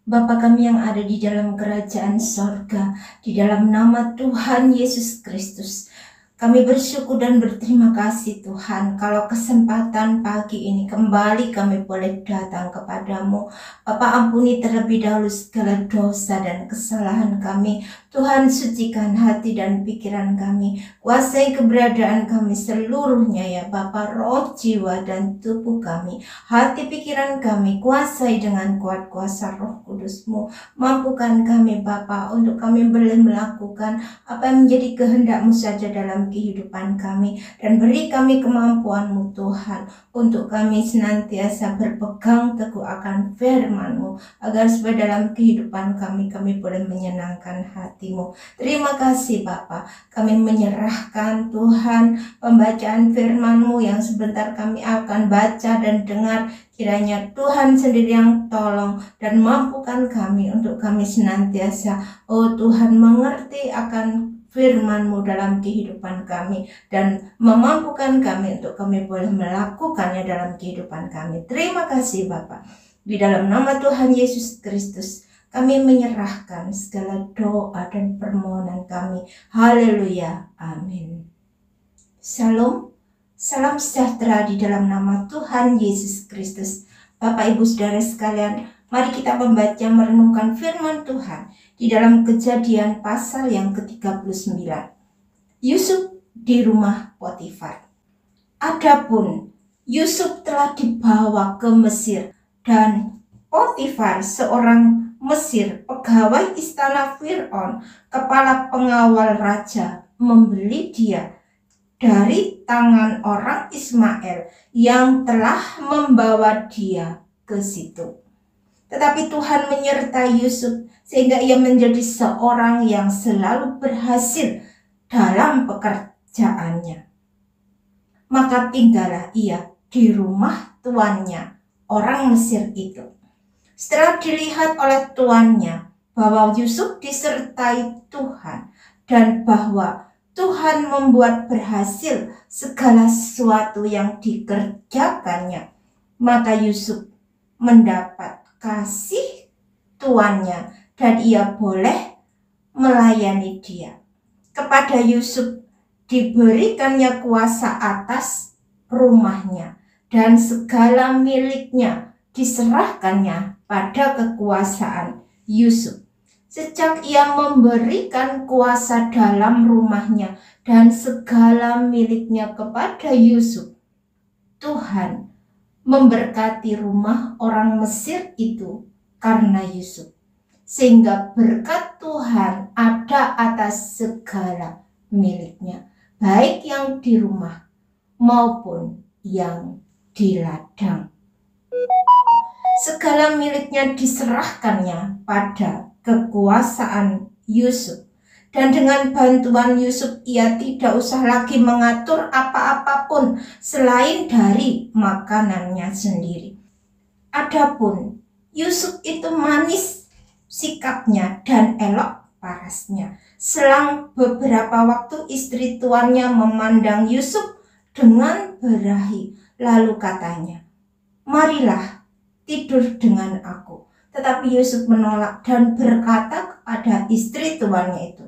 Bapa kami yang ada di dalam kerajaan sorga, di dalam nama Tuhan Yesus Kristus, kami bersyukur dan berterima kasih Tuhan kalau kesempatan pagi ini kembali kami boleh datang kepadamu. Bapa, ampuni terlebih dahulu segala dosa dan kesalahan kami. Tuhan, sucikan hati dan pikiran kami. Kuasai keberadaan kami seluruhnya ya Bapa, roh, jiwa, dan tubuh kami. Hati pikiran kami kuasai dengan kuat kuasa Roh Kudus-Mu. Mampukan kami Bapa untuk kami boleh melakukan apa yang menjadi kehendak-Mu saja dalam kehidupan kami, dan beri kami kemampuan-Mu Tuhan untuk kami senantiasa berpegang teguh akan firman-Mu, agar supaya dalam kehidupan kami boleh menyenangkan hati-Mu. Terima kasih Bapa, kami menyerahkan Tuhan pembacaan firman-Mu yang sebentar kami akan baca dan dengar. Kiranya Tuhan sendiri yang tolong dan mampukan kami untuk kami senantiasa, oh Tuhan, mengerti akan firman-Mu dalam kehidupan kami, dan memampukan kami untuk kami boleh melakukannya dalam kehidupan kami. Terima kasih Bapa. Di dalam nama Tuhan Yesus Kristus, kami menyerahkan segala doa dan permohonan kami. Haleluya. Amin. Shalom. Salam sejahtera di dalam nama Tuhan Yesus Kristus. Bapak, Ibu, Saudara sekalian, mari kita membaca merenungkan firman Tuhan di dalam Kejadian pasal yang ke-39. Yusuf di rumah Potifar. Adapun Yusuf telah dibawa ke Mesir, dan Potifar seorang Mesir, pegawai istana Fir'aun, kepala pengawal raja, membeli dia dari tangan orang Ismail yang telah membawa dia ke situ. Tetapi Tuhan menyertai Yusuf sehingga ia menjadi seorang yang selalu berhasil dalam pekerjaannya. Maka tinggallah ia di rumah tuannya, orang Mesir itu. Setelah dilihat oleh tuannya bahwa Yusuf disertai Tuhan dan bahwa Tuhan membuat berhasil segala sesuatu yang dikerjakannya, maka Yusuf mendapat kasih tuannya dan ia boleh melayani dia. Kepada Yusuf diberikannya kuasa atas rumahnya, dan segala miliknya diserahkannya pada kekuasaan Yusuf. Sejak ia memberikan kuasa dalam rumahnya dan segala miliknya kepada Yusuf, Tuhan memberkati rumah orang Mesir itu karena Yusuf, sehingga berkat Tuhan ada atas segala miliknya, baik yang di rumah maupun yang di ladang. Segala miliknya diserahkannya pada kekuasaan Yusuf, dan dengan bantuan Yusuf ia tidak usah lagi mengatur apa-apapun selain dari makanannya sendiri. Adapun Yusuf itu manis sikapnya dan elok parasnya. Selang beberapa waktu istri tuannya memandang Yusuf dengan berahi, lalu katanya, "Marilah tidur dengan aku." Tetapi Yusuf menolak dan berkata kepada istri tuannya itu,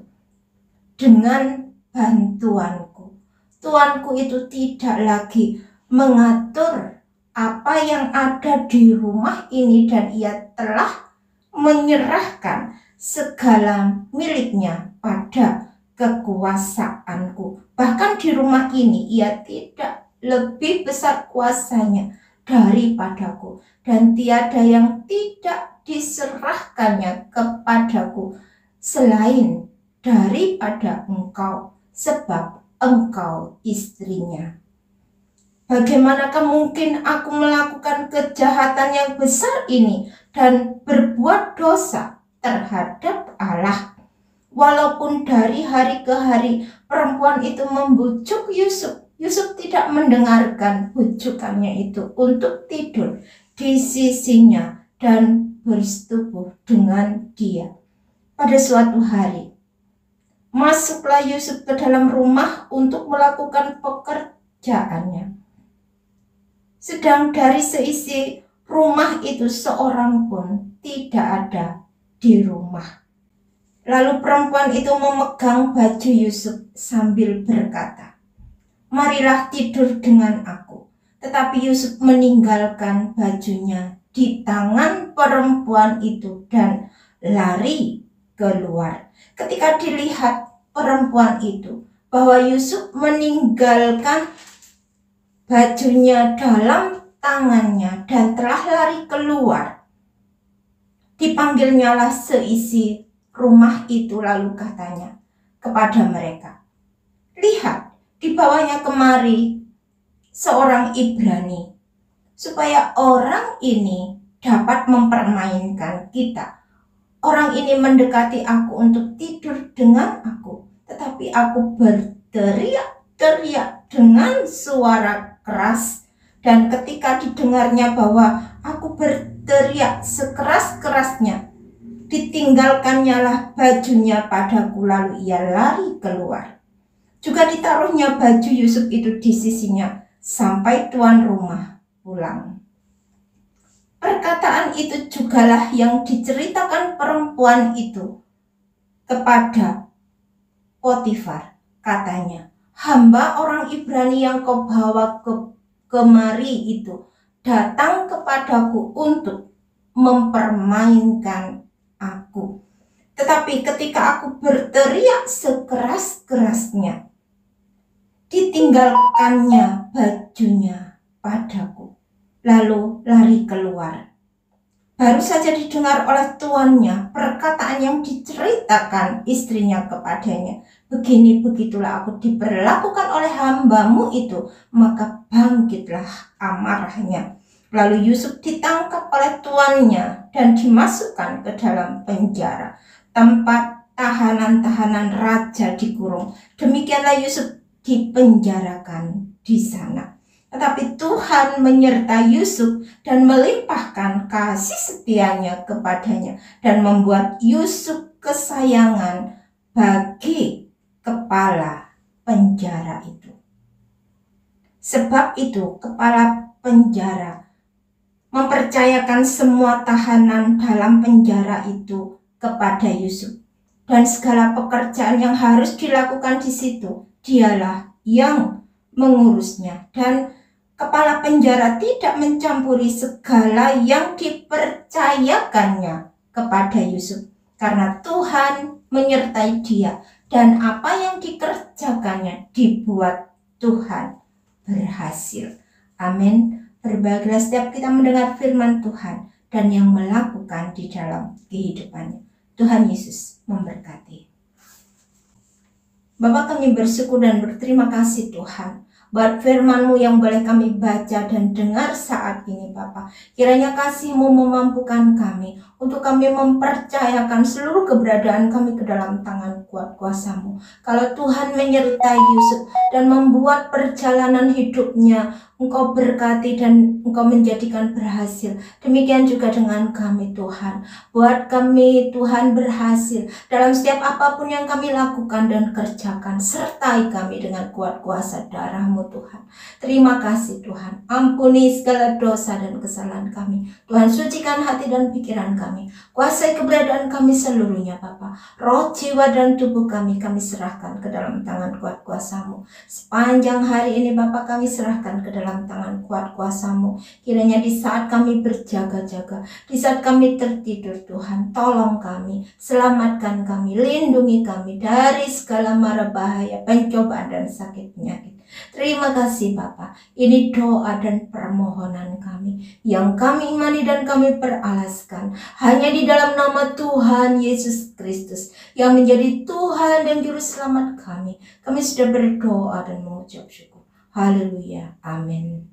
"Dengan bantuanku, tuanku itu tidak lagi mengatur apa yang ada di rumah ini, dan ia telah menyerahkan segala miliknya pada kekuasaanku. Bahkan di rumah ini ia tidak lebih besar kuasanya daripadaku, dan tiada yang tidak diserahkannya kepadaku selain daripada engkau, sebab engkau istrinya. Bagaimanakah mungkin aku melakukan kejahatan yang besar ini dan berbuat dosa terhadap Allah?" Walaupun dari hari ke hari perempuan itu membujuk Yusuf, Yusuf tidak mendengarkan bujukannya itu untuk tidur di sisinya dan bersetubuh dengan dia. Pada suatu hari, masuklah Yusuf ke dalam rumah untuk melakukan pekerjaannya. Sedang dari seisi rumah itu seorang pun tidak ada di rumah. Lalu perempuan itu memegang baju Yusuf sambil berkata, "Marilah tidur dengan aku." Tetapi Yusuf meninggalkan bajunya di tangan perempuan itu dan lari keluar. Ketika dilihat perempuan itu bahwa Yusuf meninggalkan bajunya dalam tangannya dan telah lari keluar, dipanggilnyalah seisi rumah itu, lalu katanya kepada mereka, "Lihat, dibawanya kemari seorang Ibrani, supaya orang ini dapat mempermainkan kita. Orang ini mendekati aku untuk tidur dengan aku, tetapi aku berteriak-teriak dengan suara keras. Dan ketika didengarnya bahwa aku berteriak sekeras-kerasnya, ditinggalkannya lah bajunya padaku, lalu ia lari keluar. Juga ditaruhnya baju Yusuf itu di sisinya sampai tuan rumah pulang." Perkataan itu jugalah yang diceritakan perempuan itu kepada Potifar. Katanya, "Hamba orang Ibrani yang kau bawa kemari itu datang kepadaku untuk mempermainkan aku. Tetapi ketika aku berteriak sekeras-kerasnya, ditinggalkannya bajunya padaku, lalu lari keluar." Baru saja didengar oleh tuannya perkataan yang diceritakan istrinya kepadanya, "Begini begitulah aku diperlakukan oleh hambamu itu," maka bangkitlah amarahnya. Lalu Yusuf ditangkap oleh tuannya dan dimasukkan ke dalam penjara, tempat tahanan-tahanan raja dikurung. Demikianlah Yusuf dipenjarakan di sana. Tetapi Tuhan menyertai Yusuf dan melimpahkan kasih setianya kepadanya dan membuat Yusuf kesayangan bagi kepala penjara itu. Sebab itu kepala penjara mempercayakan semua tahanan dalam penjara itu kepada Yusuf, dan segala pekerjaan yang harus dilakukan di situ dialah yang mengurusnya. Dan kepala penjara tidak mencampuri segala yang dipercayakannya kepada Yusuf, karena Tuhan menyertai dia dan apa yang dikerjakannya dibuat Tuhan berhasil. Amin. Berbahagialah setiap kita mendengar firman Tuhan dan yang melakukan di dalam kehidupannya. Tuhan Yesus memberkati. Bapa, kami bersyukur dan berterima kasih Tuhan buat firman-Mu yang boleh kami baca dan dengar saat ini Bapa. Kiranya kasih-Mu memampukan kami untuk kami mempercayakan seluruh keberadaan kami ke dalam tangan kuat kuasa-Mu. Kalau Tuhan menyertai Yusuf dan membuat perjalanan hidupnya Engkau berkati dan Engkau menjadikan berhasil, demikian juga dengan kami Tuhan. Buat kami Tuhan berhasil dalam setiap apapun yang kami lakukan dan kerjakan. Sertai kami dengan kuat kuasa darah-Mu Tuhan. Terima kasih Tuhan. Ampuni segala dosa dan kesalahan kami. Tuhan, sucikan hati dan pikiran kami. Kuasai keberadaan kami seluruhnya Bapa. Roh, jiwa dan tubuh kami serahkan ke dalam tangan kuat kuasa-Mu. Sepanjang hari ini Bapa, kami serahkan ke dalam tangan kuat kuasa-Mu. Kiranya di saat kami berjaga-jaga, di saat kami tertidur Tuhan, tolong kami, selamatkan kami, lindungi kami dari segala mara bahaya, pencobaan dan sakit penyakit. Terima kasih Bapa. Ini doa dan permohonan kami yang kami imani dan kami peralaskan hanya di dalam nama Tuhan Yesus Kristus yang menjadi Tuhan dan Juru Selamat kami. Kami sudah berdoa dan mengucap syukur. Haleluya. Amin.